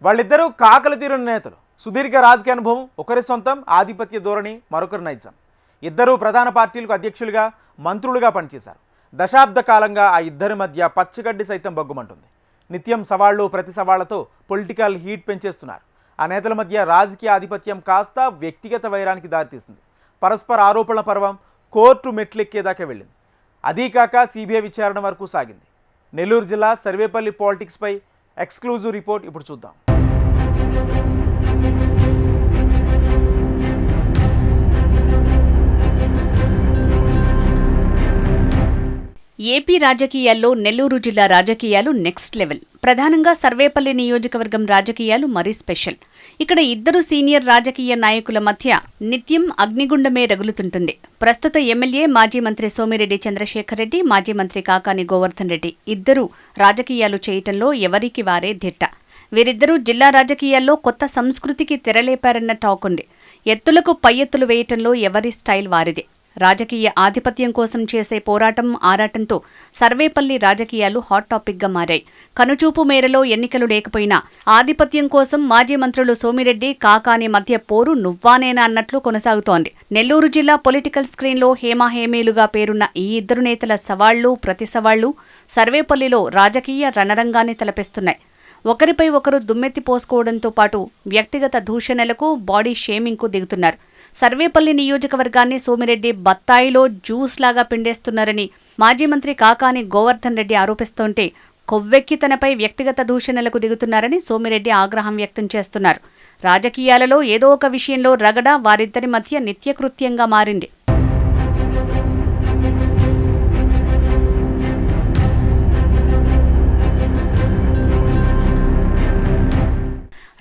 వాళ్ళిద్దరూ కాకల తీరున నేతలు. సుదీర్ఘ రాజకీయ అనుభవం, ఒకరి సొంతం ఆధిపత్య ధోరణి, మరొకరి నైజం. ఇద్దరూ ప్రధాన పార్టీలకు అధ్యక్షులుగా, మంత్రులుగా పనిచేశారు. దశాబ్ద కాలంగా ఆ ఇద్దరి మధ్య పచ్చిగడ్డి సైతం బగ్గుమంటుంది. నిత్యం సవాళ్లు, ప్రతి సవాళ్లతో పొలిటికల్ హీట్ పెంచేస్తున్నారు. ఆ నేతల మధ్య రాజకీయ ఆధిపత్యం కాస్త వ్యక్తిగత వైరానికి దారితీసింది. పరస్పర ఆరోపణల పర్వం కోర్టు మెట్లెక్కేదాకా వెళ్ళింది. అదీకాక సిబిఐ విచారణ వరకు సాగింది. నెల్లూరు జిల్లా సర్వేపల్లి పాలిటిక్స్పై ఎక్స్క్లూజివ్ రిపోర్ట్ ఇప్పుడు చూద్దాం. ఏపీ రాజకీయాల్లో నెల్లూరు జిల్లా రాజకీయాలు నెక్స్ట్ లెవెల్. ప్రధానంగా సర్వేపల్లి నియోజకవర్గం రాజకీయాలు మరీ స్పెషల్. ఇక్కడ ఇద్దరు సీనియర్ రాజకీయ నాయకుల మధ్య నిత్యం అగ్నిగుండమే రగులుతుంటుంది. ప్రస్తుత ఎమ్మెల్యే మాజీ మంత్రి సోమిరెడ్డి చంద్రశేఖర్ రెడ్డి, మాజీ మంత్రి కాకాని గోవర్ధన్ రెడ్డి ఇద్దరూ రాజకీయాలు చేయటంలో ఎవరికి వారే దిట్ట. వీరిద్దరూ జిల్లా రాజకీయాల్లో కొత్త సంస్కృతికి తెరలేపారన్న టాక్ ఉంది. ఎత్తులకు పై ఎత్తులు వేయటంలో ఎవరి స్టైల్ వారిదే. రాజకీయ ఆధిపత్యం కోసం చేసే పోరాటం, ఆరాటంతో సర్వేపల్లి రాజకీయాలు హాట్ టాపిక్గా మారాయి. కనుచూపు మేరలో ఎన్నికలు లేకపోయినా ఆధిపత్యం కోసం మాజీ మంత్రులు సోమిరెడ్డి, కాకాని మధ్య పోరు నువ్వానేనా అన్నట్లు కొనసాగుతోంది. నెల్లూరు జిల్లా పొలిటికల్ స్క్రీన్లో హేమాహేమీలుగా పేరున్న ఈ ఇద్దరు నేతల సవాళ్లు, ప్రతి సవాళ్లు సర్వేపల్లిలో రాజకీయ రణరంగాన్ని తలపిస్తున్నాయి. ఒకరిపై ఒకరు దుమ్మెత్తి పోసుకోవడంతో పాటు వ్యక్తిగత దూషణలకు, బాడీ షేమింగ్కు దిగుతున్నారు. సర్వేపల్లి నియోజకవర్గాన్ని సోమిరెడ్డి బత్తాయిలో జ్యూస్ లాగా పిండేస్తున్నారని మాజీ మంత్రి కాకాని గోవర్ధన్ రెడ్డి ఆరోపిస్తుంటే, కొవ్వెక్కి తనపై వ్యక్తిగత దూషణలకు దిగుతున్నారని సోమిరెడ్డి ఆగ్రహం వ్యక్తం చేస్తున్నారు. రాజకీయాలలో ఏదో ఒక విషయంలో రగడ వారిద్దరి మధ్య నిత్యకృత్యంగా మారింది.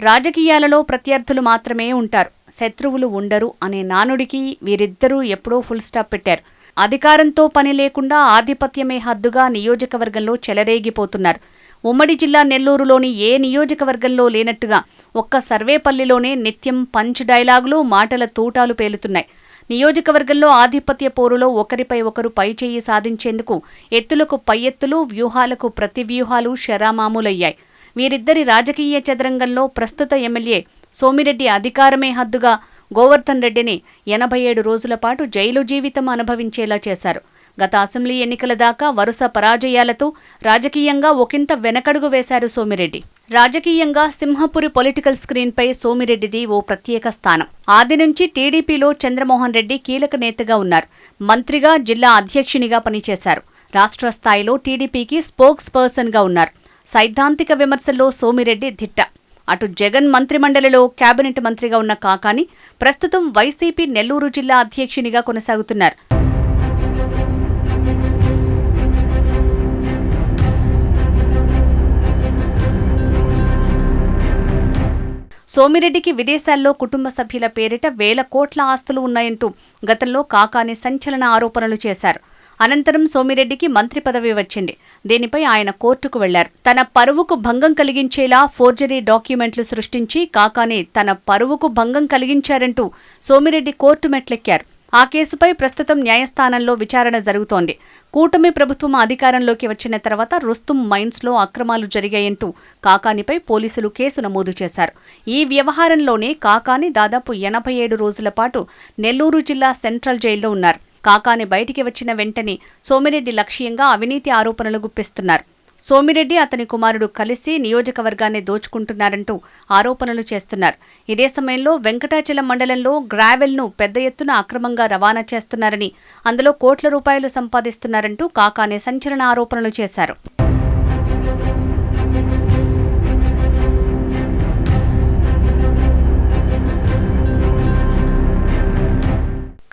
రాజకీయాలలో ప్రత్యర్థులు మాత్రమే ఉంటారు, శత్రువులు ఉండరు అనే నానుడికి వీరిద్దరూ ఎప్పుడో ఫుల్ స్టాప్ పెట్టారు. అధికారంతో పని లేకుండా ఆధిపత్యమే హద్దుగా నియోజకవర్గంలో చెలరేగిపోతున్నారు. ఉమ్మడి జిల్లా నెల్లూరులోని ఏ నియోజకవర్గంలో లేనట్టుగా ఒక్క సర్వేపల్లిలోనే నిత్యం పంచ్ డైలాగులు, మాటల తూటాలు పేలుతున్నాయి. నియోజకవర్గంలో ఆధిపత్య పోరులో ఒకరిపై ఒకరు పైచేయి సాధించేందుకు ఎత్తులకు పై ఎత్తులు, వ్యూహాలకు ప్రతి వ్యూహాలు శరామామూలయ్యాయి. వీరిద్దరి రాజకీయ చదరంగంలో ప్రస్తుత ఎమ్మెల్యే సోమిరెడ్డి అధికారమే హద్దుగా గోవర్ధన్ రెడ్డిని 87 రోజుల పాటు జైలు జీవితం అనుభవించేలా చేశారు. గత అసెంబ్లీ ఎన్నికల దాకా వరుస పరాజయాలతో రాజకీయంగా ఒకంత వెనకడుగు వేశారు సోమిరెడ్డి. రాజకీయంగా సింహపురి పొలిటికల్ స్క్రీన్పై సోమిరెడ్డిది ఓ ప్రత్యేక స్థానం. ఆది నుంచి టీడీపీలో చంద్రమోహన్ రెడ్డి కీలక నేతగా ఉన్నారు. మంత్రిగా, జిల్లా అధ్యక్షునిగా పనిచేశారు. రాష్ట్ర స్థాయిలో టీడీపీకి స్పోక్స్ పర్సన్గా ఉన్నారు. సైద్ధాంతిక విమర్శల్లో సోమిరెడ్డి దిట్ట. అటు జగన్ మంత్రిమండలిలో కేబినెట్ మంత్రిగా ఉన్న కాకాని ప్రస్తుతం వైసీపీ నెల్లూరు జిల్లా అధ్యక్షునిగా కొనసాగుతున్నారు. సోమిరెడ్డికి విదేశాల్లో కుటుంబ సభ్యుల పేరిట వేల కోట్ల ఆస్తులు ఉన్నాయంటూ గతంలో కాకాని సంచలన ఆరోపణలు చేశారు. అనంతరం సోమిరెడ్డికి మంత్రి పదవి వచ్చింది. దీనిపై ఆయన కోర్టుకు వెళ్లారు. తన పరువుకు భంగం కలిగించేలా ఫోర్జరీ డాక్యుమెంట్లు సృష్టించి కాకాని తన పరువుకు భంగం కలిగించారంటూ సోమిరెడ్డి కోర్టు మెట్లెక్కారు. ఆ కేసుపై ప్రస్తుతం న్యాయస్థానంలో విచారణ జరుగుతోంది. కూటమి ప్రభుత్వం అధికారంలోకి వచ్చిన తర్వాత రుస్తుం మైన్స్లో అక్రమాలు జరిగాయంటూ కాకానిపై పోలీసులు కేసు నమోదు చేశారు. ఈ వ్యవహారంలోనే కాకాని దాదాపు 87 రోజుల పాటు నెల్లూరు జిల్లా సెంట్రల్ జైల్లో ఉన్నారు. కాకాని బయటికి వచ్చిన వెంటనే సోమిరెడ్డి లక్ష్యంగా అవినీతి ఆరోపణలు గుప్పిస్తున్నారు. సోమిరెడ్డి, అతని కుమారుడు కలిసి నియోజకవర్గాన్ని దోచుకుంటున్నారంటూ ఆరోపణలు చేస్తున్నారు. ఇదే సమయంలో వెంకటాచలం మండలంలో గ్రావెల్ను పెద్ద ఎత్తున అక్రమంగా రవాణా చేస్తున్నారని, అందులో కోట్ల రూపాయలు సంపాదిస్తున్నారంటూ కాకాని సంచలన ఆరోపణలు చేశారు.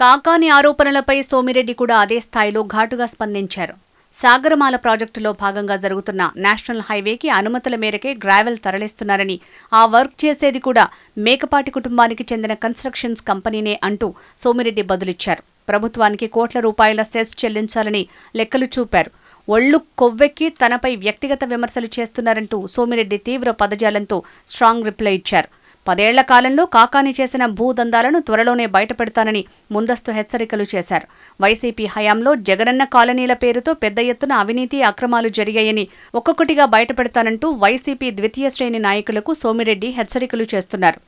కాకాని ఆరోపణలపై సోమిరెడ్డి కూడా అదే స్థాయిలో ఘాటుగా స్పందించారు. సాగరమాల ప్రాజెక్టులో భాగంగా జరుగుతున్న నేషనల్ హైవేకి అనుమతుల మేరకే గ్రావెల్ తరలిస్తున్నారని, ఆ వర్క్ చేసేది కూడా మేకపాటి కుటుంబానికి చెందిన కన్స్ట్రక్షన్స్ కంపెనీనే అంటూ సోమిరెడ్డి బదులిచ్చారు. ప్రభుత్వానికి కోట్ల రూపాయల సెస్ చెల్లించాలని లెక్కలు చూపారు. ఒళ్లు కొవ్వెక్కి తనపై వ్యక్తిగత విమర్శలు చేస్తున్నారంటూ సోమిరెడ్డి తీవ్ర పదజాలంతో స్ట్రాంగ్ రిప్లై ఇచ్చారు. 10 ఏళ్ల కాలంలో కాకాని చేసిన భూదందాలను త్వరలోనే బయటపెడతానని ముందస్తు హెచ్చరికలు చేశారు. వైసీపీ హయాంలో జగనన్న కాలనీల పేరుతో పెద్ద ఎత్తున అవినీతి అక్రమాలు జరిగాయని ఒక్కొక్కటిగా బయటపెడతానంటూ వైసీపీ ద్వితీయ శ్రేణి నాయకులకు సోమిరెడ్డి హెచ్చరికలు చేస్తున్నారు.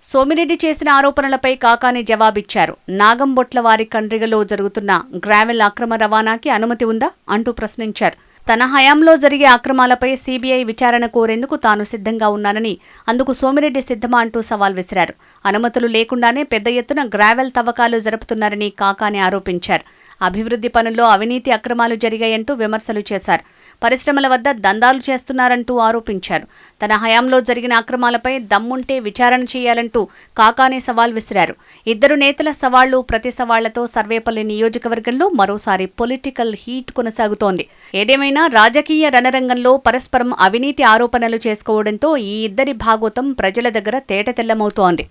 సోమిరెడ్డి చేసిన ఆరోపణలపై కాకాని జవాబిచ్చారు. నాగంబొట్ల వారి కండ్రిగలో జరుగుతున్న గ్రావెల్ అక్రమ రవాణాకి అనుమతి ఉందా అంటూ ప్రశ్నించారు. తన హయాంలో జరిగే అక్రమాలపై సీబీఐ విచారణ కోరేందుకు తాను సిద్ధంగా ఉన్నానని, అందుకు సోమిరెడ్డి సిద్ధమా అంటూ సవాల్ విసిరారు. అనుమతులు లేకుండానే పెద్ద ఎత్తున గ్రావెల్ తవ్వకాలు జరుపుతున్నారని కాకాని ఆరోపించారు. అభివృద్ధి పనుల్లో అవినీతి అక్రమాలు జరిగాయంటూ విమర్శలు చేశారు. పరిశ్రమల వద్ద దందాలు చేస్తున్నారంటూ ఆరోపించారు. తన హయాంలో జరిగిన అక్రమాలపై దమ్ముంటే విచారణ చేయాలంటూ కాకాని సవాల్ విసిరారు. ఇద్దరు నేతల సవాళ్లు ప్రతి సవాళ్లతో సర్వేపల్లి నియోజకవర్గంలో మరోసారి పొలిటికల్ హీట్ కొనసాగుతోంది. ఏదేమైనా రాజకీయ రణరంగంలో పరస్పరం అవినీతి ఆరోపణలు చేసుకోవడంతో ఈ ఇద్దరి భాగోతం ప్రజల దగ్గర తేటతెల్లమవుతోంది.